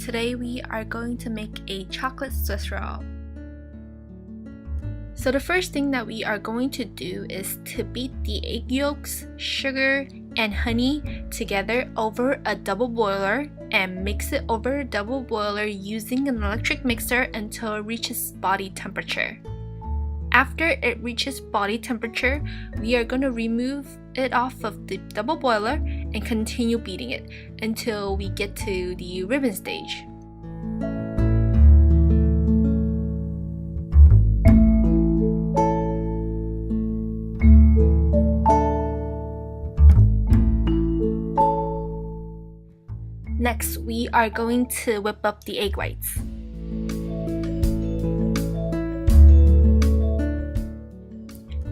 Today we are going to make a chocolate Swiss roll. So the first thing that we are going to do is to beat the egg yolks, sugar, and honey together over a double boiler and mix it over a double boiler using an electric mixer until it reaches body temperature. After it reaches body temperature, we are going to remove it off of the double boiler and continue beating it until we get to the ribbon stage. Next, we are going to whip up the egg whites.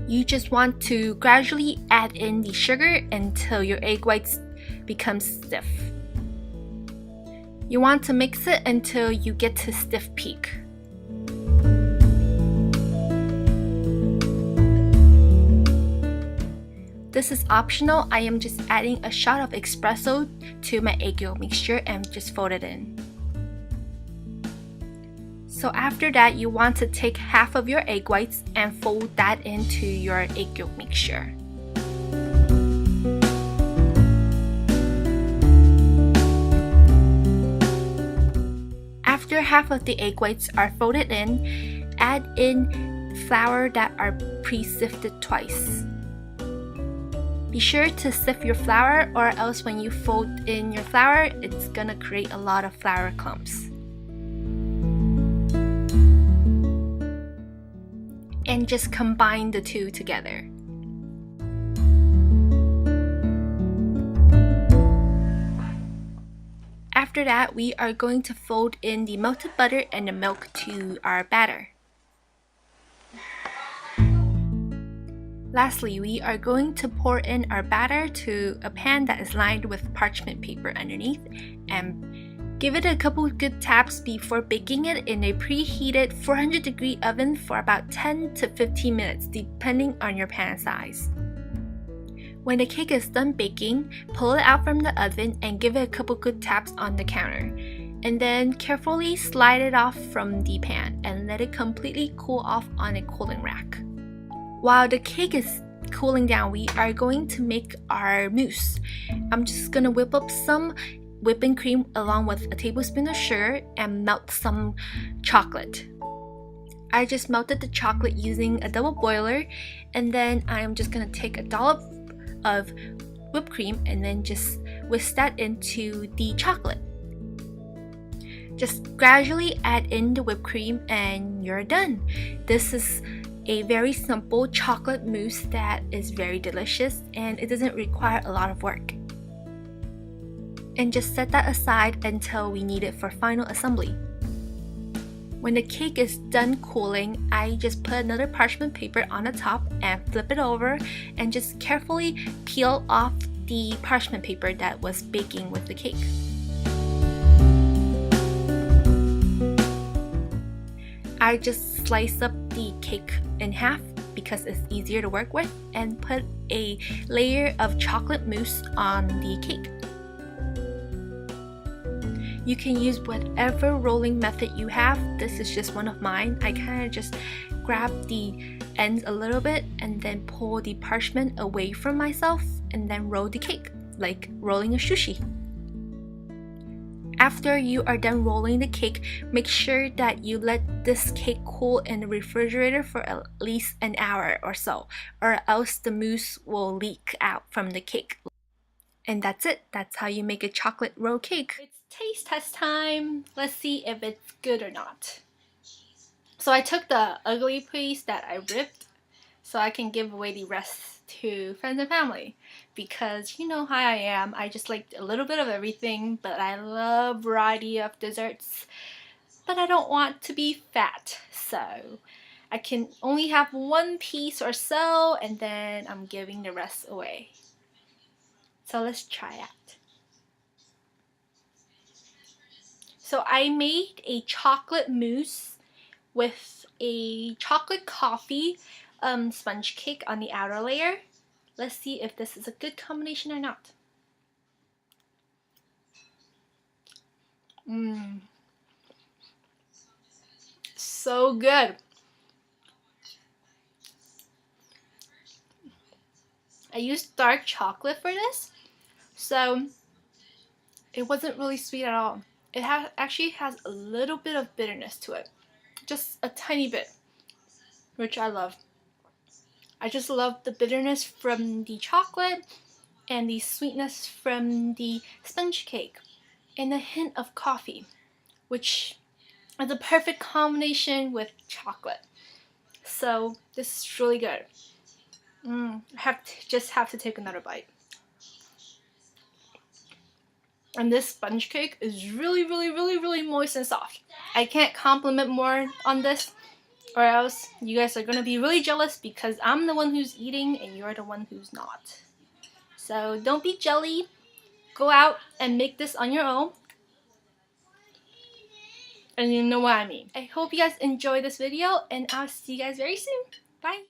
You just want to gradually add in the sugar until your egg whites become stiff. You want to mix it until you get to stiff peak. This is optional. I am just adding a shot of espresso to my egg yolk mixture and just fold it in. So after that, you want to take half of your egg whites and fold that into your egg yolk mixture. After half of the egg whites are folded in, add in flour that are pre-sifted twice. Be sure to sift your flour, or else when you fold in your flour, it's gonna create a lot of flour clumps. And just combine the two together. After that, we are going to fold in the melted butter and the milk to our batter. Lastly, we are going to pour in our batter to a pan that is lined with parchment paper underneath and give it a couple good taps before baking it in a preheated 400-degree oven for about 10 to 15 minutes depending on your pan size. When the cake is done baking, pull it out from the oven and give it a couple good taps on the counter. And then carefully slide it off from the pan and let it completely cool off on a cooling rack. While the cake is cooling down, we are going to make our mousse. I'm just gonna whip up some whipping cream along with a tablespoon of sugar and melt some chocolate. I just melted the chocolate using a double boiler, and then I'm just gonna take a dollop of whipped cream and then just whisk that into the chocolate. Just gradually add in the whipped cream and you're done. This is a very simple chocolate mousse that is very delicious and it doesn't require a lot of work. And just set that aside until we need it for final assembly. When the cake is done cooling, I just put another parchment paper on the top and flip it over and just carefully peel off the parchment paper that was baking with the cake. I just slice up the cake in half because it's easier to work with and put a layer of chocolate mousse on the cake. You can use whatever rolling method you have. This is just one of mine. I kind of just grab the ends a little bit and then pull the parchment away from myself and then roll the cake like rolling a sushi. After you are done rolling the cake, make sure that you let this cake cool in the refrigerator for at least an hour or so, or else the mousse will leak out from the cake. And that's it. That's how you make a chocolate roll cake. It's taste test time. Let's see if it's good or not. So I took the ugly piece that I ripped so I can give away the rest to friends and family, because you know how I am. I just like a little bit of everything, but I love variety of desserts, but I don't want to be fat, so I can only have one piece or so, and then I'm giving the rest away. So let's try out. So I made a chocolate mousse with a chocolate coffee sponge cake on the outer layer. Let's see if this is a good combination or not. Mmm. So good. I used dark chocolate for this, so it wasn't really sweet at all. It actually has a little bit of bitterness to it. Just a tiny bit, which I love. I just love the bitterness from the chocolate and the sweetness from the sponge cake and a hint of coffee, which is a perfect combination with chocolate. So this is really good. Just have to take another bite. And this sponge cake is really, really, really, really moist and soft. I can't compliment more on this, or else you guys are gonna be really jealous because I'm the one who's eating and you're the one who's not. So don't be jelly. Go out and make this on your own. And you know what I mean. I hope you guys enjoyed this video, and I'll see you guys very soon. Bye!